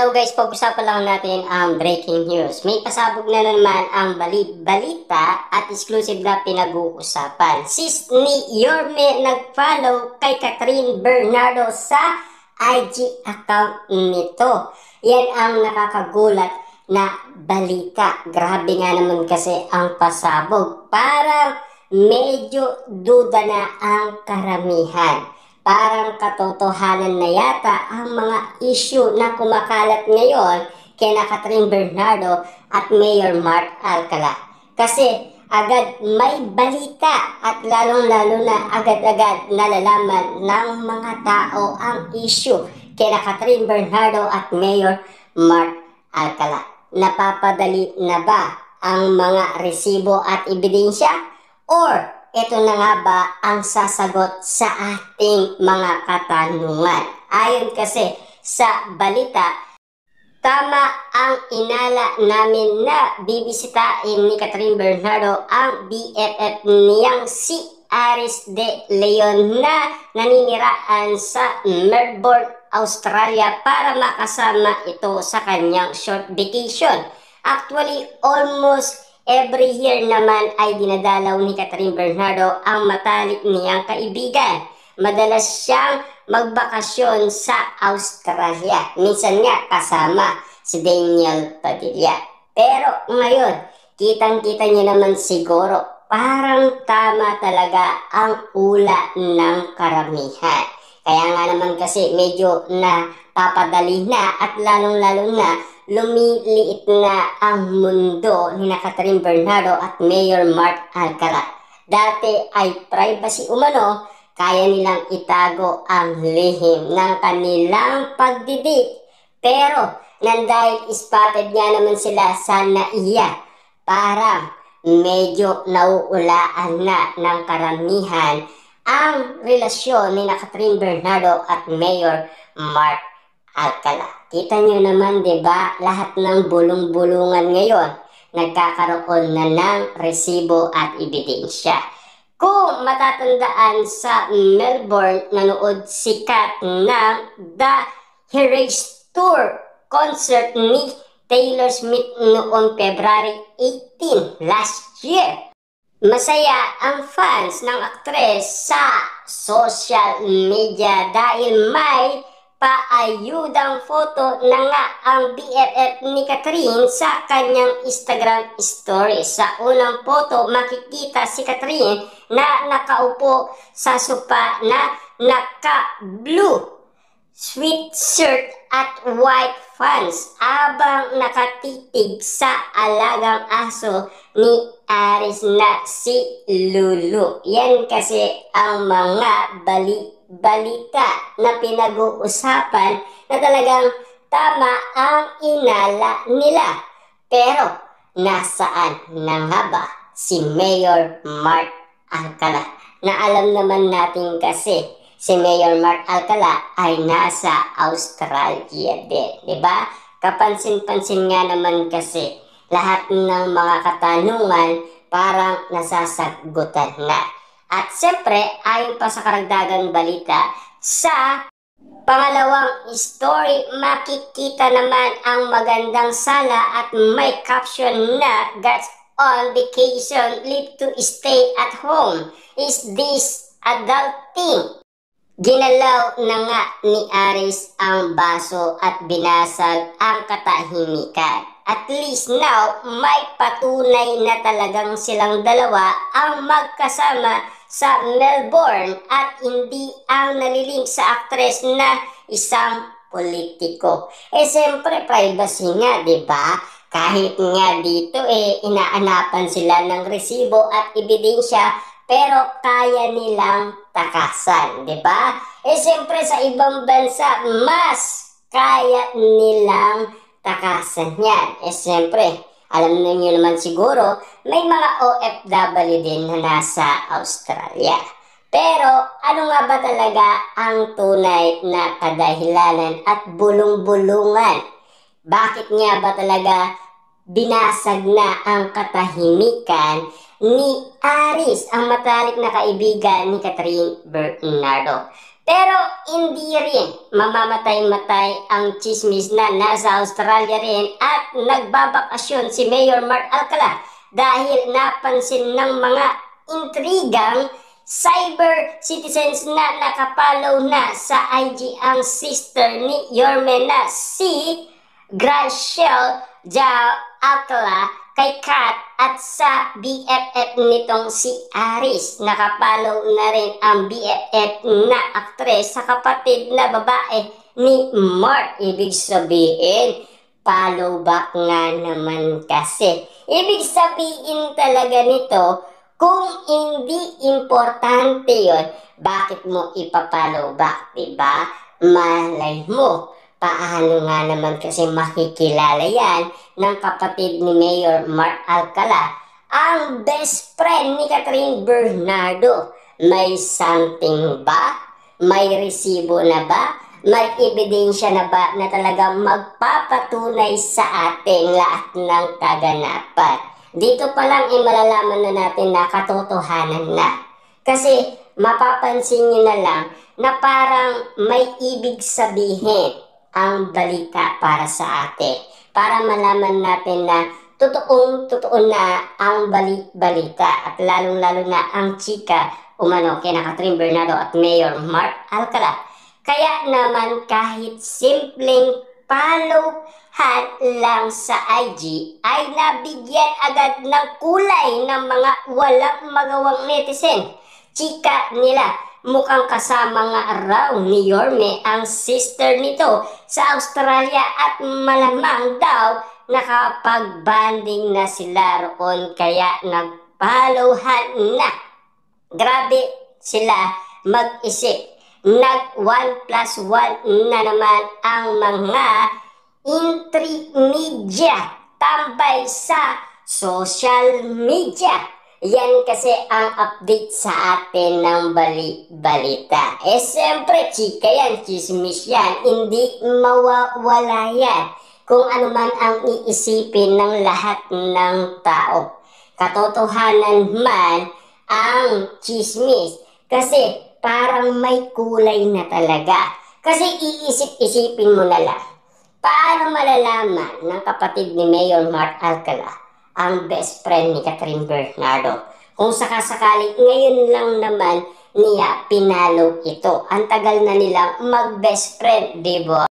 Hello guys, pag-usapan lang natin ang breaking news. May pasabog na naman ang balita at exclusive na pinag-uusapan. Sis ni Yorme nag-follow kay Catherine Bernardo sa IG account nito. Yan ang nakakagulat na balita. Grabe nga naman kasi ang pasabog. Parang medyo duda na ang karamihan. Parang katotohanan na yata ang mga issue na kumakalat ngayon kina Catherine Bernardo at Mayor Mark Alcala. Kasi agad may balita at lalong-lalo na agad-agad nalalaman ng mga tao ang issue kina Catherine Bernardo at Mayor Mark Alcala. Napapadali na ba ang mga resibo at ebidensya? Or ito na nga ba ang sasagot sa ating mga katanungan? Ayon kasi sa balita, tama ang inala namin na bibisitahin ni Catherine Bernardo ang BFF niyang si Aris De Leon na naniniraan sa Melbourne, Australia para makasama ito sa kanyang short vacation. Actually, almost every year naman ay dinadalaw ni Catherine Bernardo ang matalik niyang kaibigan. Madalas siyang magbakasyon sa Australia. Minsan nga kasama si Daniel Padilla. Pero ngayon, kitang-kita niyo naman siguro, parang tama talaga ang ula ng karamihan. Kaya nga naman kasi medyo napapadali na at lalong-lalo na lumiliit na ang mundo ni Catherine Bernardo at Mayor Mark Alcala. Dati ay privacy umano, kaya nilang itago ang lihim ng kanilang pagdidik. Pero nandahil spotted nga naman sila sa NAIA, parang medyo nauulaan na ng karamihan ang relasyon ni Catherine Bernardo at Mayor Mark Alcala. Kita nyo naman, diba, lahat ng bulong-bulungan ngayon nagkakaroon na ng resibo at ebidensya. Kung matatandaan sa Melbourne, nanood sikat ng The Eras Tour concert ni Taylor Swift noong February 18 last year. Masaya ang fans ng aktres sa social media dahil may paayudang photo na nga ang BFF ni Catherine sa kanyang Instagram story. Sa unang photo, makikita si Catherine na nakaupo sa sopa na naka-blue sweatshirt at white pants abang nakatitig sa alagang aso ni Aris na si Lulu. Yan kasi ang mga balita na pinag-uusapan na talagang tama ang inala nila. Pero nasaan na nga ba si Mayor Mark Alcala? Na alam naman natin kasi si Mayor Mark Alcala ay nasa Australia din, diba? Kapansin-pansin nga naman kasi lahat ng mga katanungan parang nasasagutan na. At siyempre, ayon pa sa karagdagang balita, sa pangalawang story, makikita naman ang magandang sala at may caption na "God's on vacation, live to stay at home. Is this adulting?" Ginalaw na nga ni Aris ang baso at binasag ang katahimikan. At least now, may patunay na talagang silang dalawa ang magkasama sa Melbourne at hindi ang nalilink sa aktres na isang politiko. Siyempre, privacy nga, diba? Kahit nga dito inaanapan sila ng resibo at ebidensya, pero kaya nilang takasan, di ba? Siyempre sa ibang bansa, mas kaya nilang takasan yan. Siyempre, alam niyo naman siguro, may mga OFW din na nasa Australia. Pero ano nga ba talaga ang tunay na kadahilanan at bulong-bulungan? Bakit nga ba talaga binasag na ang katahimikan ni Aris, ang matalik na kaibigan ni Catherine Bernardo? Pero hindi rin mamamatay-matay ang chismis na nasa Australia rin at nagbabakasyon si Mayor Mark Alcala dahil napansin ng mga intrigang cyber citizens na nakapalaw na sa IG ang sister ni Yorme na si Graciel Alcala kay Kat at sa BFF nitong si Aris. Nakapalaw na rin ang BFF na aktres sa kapatid na babae ni Mark. Ibig sabihin, follow back nga naman kasi. Ibig sabihin talaga nito, kung hindi importante yon, bakit mo ipapollow back, diba? Malay mo, paano nga naman kasi makikilala yan ng kapatid ni Mayor Mark Alcala, ang best friend ni Catherine Bernardo. May something ba? May resibo na ba? May ebidensya na ba na talagang magpapatunay sa ating lahat ng kaganapan? Dito pa lang malalaman na natin na katotohanan na. Kasi mapapansin nyo na lang na parang may ibig sabihin ang balita para sa atin. Para malaman natin na totoo na ang balita at lalong-lalo na ang chika umano kina Catherine Bernardo at Mayor Mark Alcala. Kaya naman kahit simpleng follow-han lang sa IG ay nabigyan agad ng kulay ng mga walang magawang netizen. Chika nila, mukhang kasama nga raw ni Yorme ang sister nito sa Australia at malamang daw nakapag-banding na sila roon kaya nag-follow-han na. Grabe sila mag-isip. Nag-1+1 na naman ang mga media tambay sa social media. Yan kasi ang update sa atin ng balita. Siyempre, chika yan, chismis yan, hindi mawawala yan kung ano man ang iisipin ng lahat ng tao. Katotohanan man ang chismis kasi parang may kulay na talaga. Kasi iisip-isipin mo na lang, paano malalaman ng kapatid ni Mayor Mark Alcala ang best friend ni Catherine Bernardo? Kung sakasakali, ngayon lang naman niya pinalo ito. Ang tagal na nilang mag-best friend, diba?